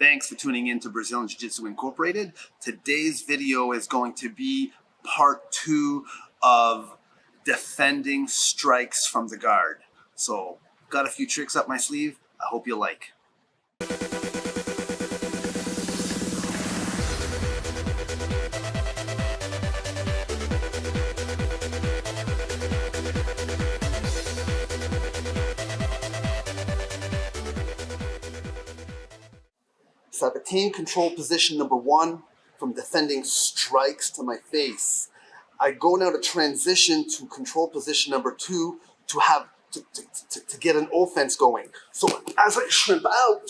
Thanks for tuning in to Brazilian Jiu-Jitsu Incorporated. Today's video is going to be part 2 of defending strikes from the guard. So, got a few tricks up my sleeve. I hope you like. So I've attained control position number 1 from defending strikes to my face. I go now to transition to control position number 2 to get an offense going. So as I shrimp out,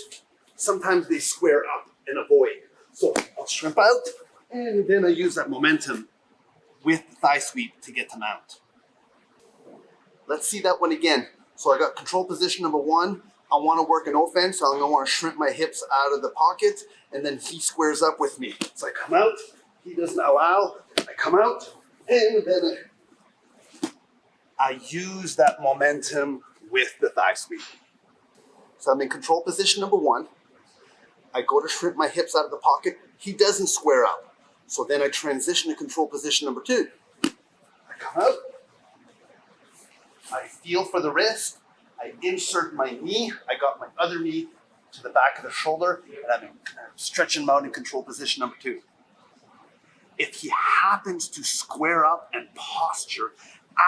sometimes they square up and avoid. So I'll shrimp out and then I use that momentum with the thigh sweep to get to mount. Let's see that one again. So I got control position number 1. I want to work an offense, so I'm going to want to shrimp my hips out of the pocket, and then he squares up with me. So I come out, he doesn't allow, I come out, and then I use that momentum with the thigh sweep. So I'm in control position number 1. I go to shrimp my hips out of the pocket, he doesn't square up. So then I transition to control position number 2. I come out, I feel for the wrist, I insert my knee, I got my other knee to the back of the shoulder, and I'm stretching him out in control position number 2. If he happens to square up and posture,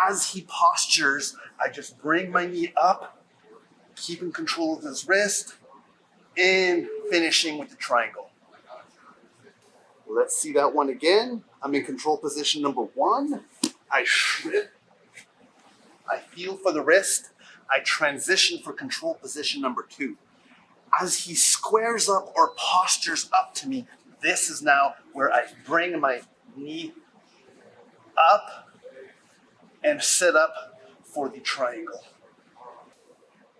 as he postures, I just bring my knee up, keeping control of his wrist, and finishing with the triangle. Let's see that one again. I'm in control position number 1. I shrimp, I feel for the wrist, I transition for control position number 2. As he squares up or postures up to me, this is now where I bring my knee up and set up for the triangle.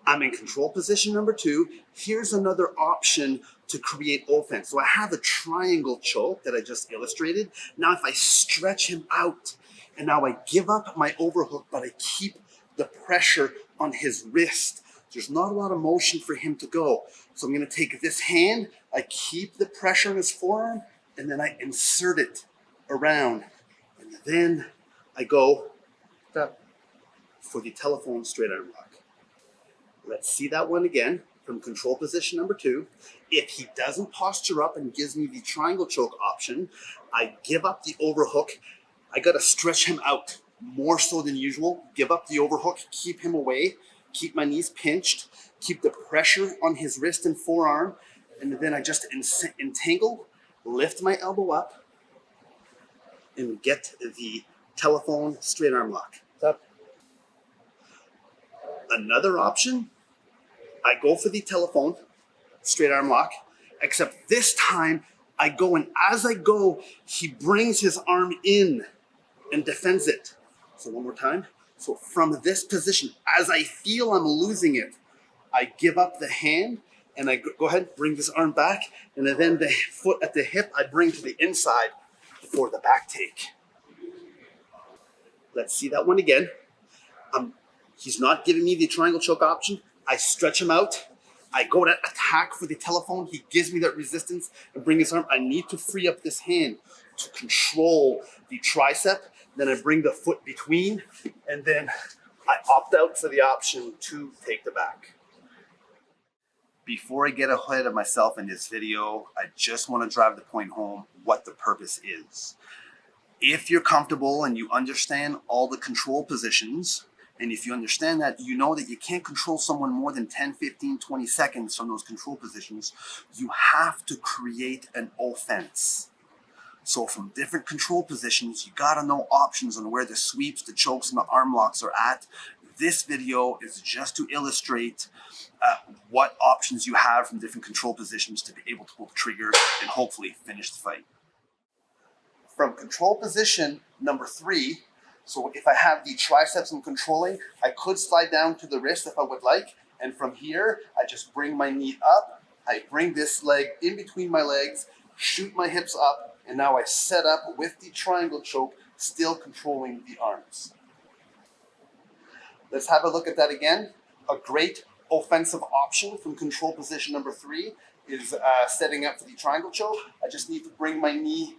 I'm in control position number 2. Here's another option to create offense. So I have a triangle choke that I just illustrated. Now if I stretch him out, and now I give up my overhook, but I keep the pressure on his wrist. There's not a lot of motion for him to go. So I'm going to take this hand, I keep the pressure on his forearm, and then I insert it around. And then I go for the telephone straight arm lock. Let's see that one again from control position number 2. If he doesn't posture up and gives me the triangle choke option, I give up the overhook. I got to stretch him out more so than usual, give up the overhook, keep him away, keep my knees pinched, keep the pressure on his wrist and forearm, and then I just entangle, lift my elbow up, and get the telephone straight arm lock. Up. Another option, I go for the telephone straight arm lock, except this time I go, and as I go, he brings his arm in and defends it. So one more time. So from this position, as I feel I'm losing it, I give up the hand and I go ahead, bring this arm back, and then the foot at the hip, I bring to the inside for the back take. Let's see that one again. He's not giving me the triangle choke option. I stretch him out. I go to attack for the telephone. He gives me that resistance and bring his arm. I need to free up this hand to control the tricep. Then I bring the foot between, and then I opt out for the option to take the back. Before I get ahead of myself in this video, I just want to drive the point home what the purpose is. If you're comfortable and you understand all the control positions, and if you understand that, you know that you can't control someone more than 10, 15, 20 seconds from those control positions, you have to create an offense. So from different control positions, you gotta know options on where the sweeps, the chokes, and the arm locks are at. This video is just to illustrate what options you have from different control positions to be able to pull the trigger and hopefully finish the fight. From control position number 3, so if I have the triceps I'm controlling, I could slide down to the wrist if I would like. And from here, I just bring my knee up. I bring this leg in between my legs, shoot my hips up, and now I set up with the triangle choke, still controlling the arms. Let's have a look at that again. A great offensive option from control position number 3 is setting up for the triangle choke. I just need to bring my knee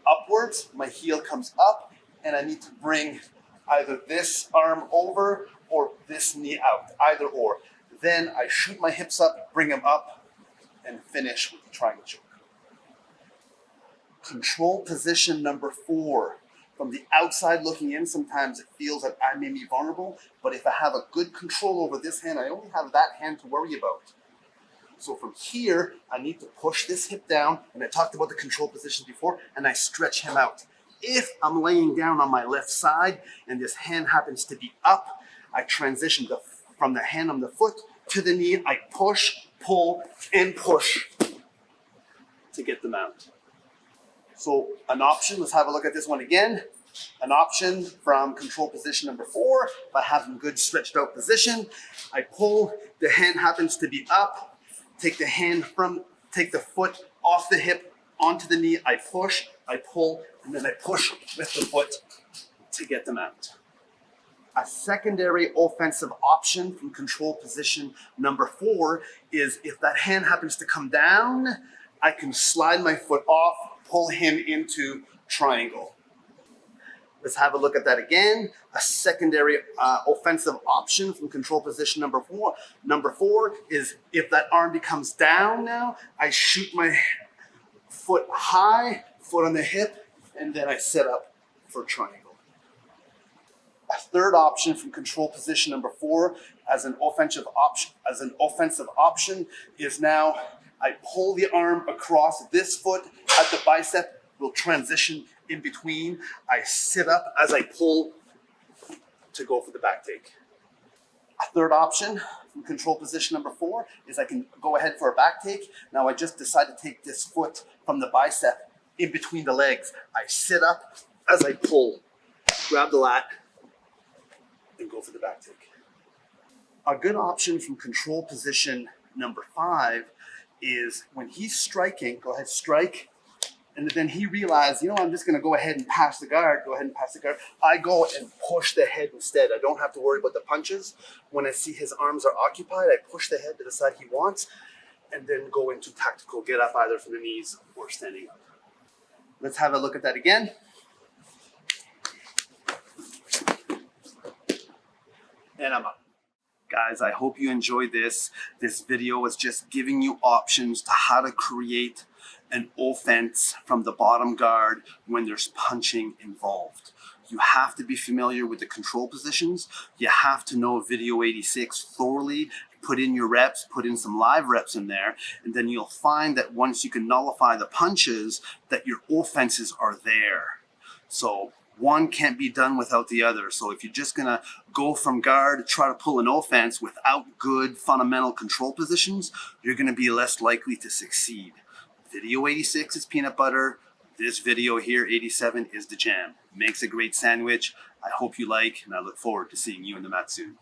upwards, my heel comes up, and I need to bring either this arm over or this knee out, either or. Then I shoot my hips up, bring them up, and finish with the triangle choke. Control position number 4. From the outside looking in, sometimes it feels like I may be vulnerable, but if I have a good control over this hand, I only have that hand to worry about. So from here, I need to push this hip down, and I talked about the control positions before, and I stretch him out. If I'm laying down on my left side and this hand happens to be up, I transition from the hand on the foot to the knee. I push, pull, and push to get the mount. So an option, let's have a look at this one again. An option from control position number 4, if I have a good stretched out position, I pull, the hand happens to be up, take the foot off the hip onto the knee, I push, I pull, and then I push with the foot to get them out. A secondary offensive option from control position number 4 is if that hand happens to come down, I can slide my foot off, pull him into triangle. Let's have a look at that again. A secondary offensive option from control position number 4. Number 4 is if that arm becomes down now, I shoot my foot high, foot on the hip, and then I set up for triangle. A third option from control position number 4 as an offensive option is now I pull the arm across this foot at the bicep, will transition in between. I sit up as I pull to go for the back take. A third option from control position number 4 is I can go ahead for a back take. Now I just decide to take this foot from the bicep in between the legs. I sit up as I pull, grab the lat, and go for the back take. A good option from control position number 5 is when he's striking, go ahead, strike, and then he realizes, I'm just going to go ahead and pass the guard, I go and push the head instead. I don't have to worry about the punches. When I see his arms are occupied, I push the head to the side he wants, and then go into tactical get up either from the knees or standing up. Let's have a look at that again. And I'm up. Guys, I hope you enjoyed this. This video is just giving you options to how to create an offense from the bottom guard when there's punching involved. You have to be familiar with the control positions. You have to know Video 86 thoroughly. Put in your reps, put in some live reps in there, and then you'll find that once you can nullify the punches, that your offenses are there. So one can't be done without the other. So if you're just gonna go from guard, try to pull an offense without good fundamental control positions, you're gonna be less likely to succeed. Video 86 is peanut butter. This video here, 87, is the jam. Makes a great sandwich. I hope you like, and I look forward to seeing you in the mat soon.